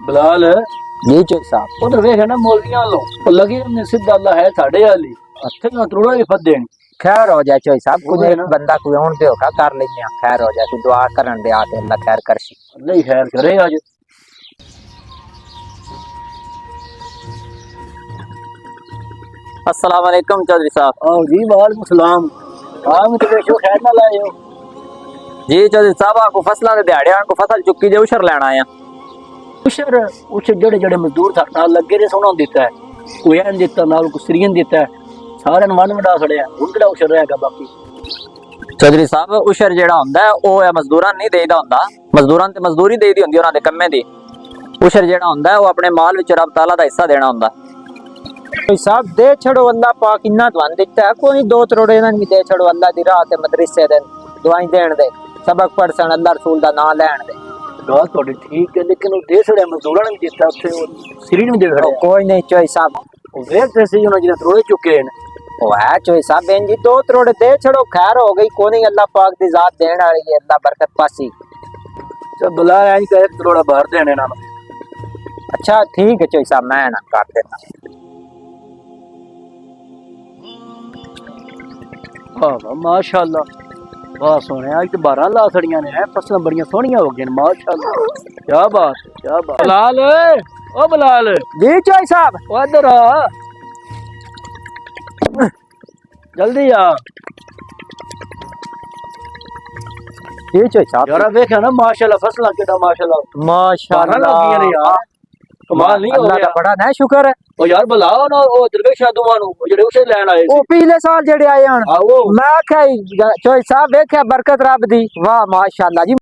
बिलाल जी चौधरी साहब। उधर वेख ना मौलवियां लो लगी हमने सीधा अल्लाह है साढ़े वाली हथे ना त्रोड़ा ही फद देनी। खैर हो जाए चौधरी साहब, वो कुछ है एक ना। बंदा कोई होन पे होगा कर लेंगे, खैर हो जाए, कोई दुआ करन दे आके अल्लाह खैर करसी। अल्लाह ही खैर करे आज। अस्सलाम वालेकुम चौधरी साहब। आओ जी वालेकुम सलाम। हां मैं तो देखो खैर ना लाए हो। जी चौधरी साहब, आपको फसलों के दिहाड़े को फसल चुकी जो उशर लेना आया। उशर उशर जड़े जड़े मजदूर था नाल लगे ने सोना देता है, कोई एन देता नाल को सरियन देता है, सारे मन वडा खड़े हैं हुन केड़ा उशर रहेगा बाकी। चौधरी साहब उशर जेड़ा हुंदा है ओ है मजदूरां नहीं देईदा हुंदा, मजदूरां ते मजदूरी देईदी हुंदी उन्हां दे कम्मे दी। उशर जेड़ा हुंदा है ओ अपने माल विच रब ताला दा हिस्सा देना हुंदा। कोई साहब दे छड़ो, अल्लाह पाक इन्ना दुआन दिता है, कोई दो त्रोड़े ना भी दे छड़ो, अल्लाह दी राह ते मदरसे दे दुआई देण दे, सबक पढ़सन, अल्लाह रसूल दा नाम लैण दे। गल थोड़ी ठीक है लेकिन वो दे छड़े मजदूरां ने भी दिता उथे सिरी ने दे ओ खड़े कोई नहीं चौधरी साहब, वेख ते सही उन्होंने जिने त्रोड़े चुके हैं। ओ है चौधरी साहब बेन जी, दो त्रोड़े दे छड़ो, खैर हो गई, कोई नहीं, अल्लाह पाक दी जात देण वाली है, अल्लाह बरकत पासी। तो बुला आज का एक त्रोड़ा बाहर देने ना। अच्छा ठीक है चौधरी साहब, मैं ना कर देना। वाह माशाअल्लाह, वाह सोने आज तो 12 लाखड़ियां ने हैं, फसलें बड़ियां सोहनियां हो गई माशाअल्लाह। क्या बात है, क्या बात। बिलाल ओ बिलाल जी चौधरी साहब। ओ इधर आ जल्दी आ जी चौधरी साहब। यार देखा ना माशाअल्लाह फसलां केड़ा माशाअल्लाह माशाअल्लाह लगी ने यार, कमाल नहीं हो अल्लाह गया। दा बड़ा ना शुक्र है। ओ यार बुलाओ ना ओ दरवेश साधुआं नु जेड़े उसे लेन आए ओ सी। पिछले साल जेड़े आए हन, आओ मैं आख्या चौधरी साहब वेख्या बरकत रब दी, वाह माशाअल्लाह जी।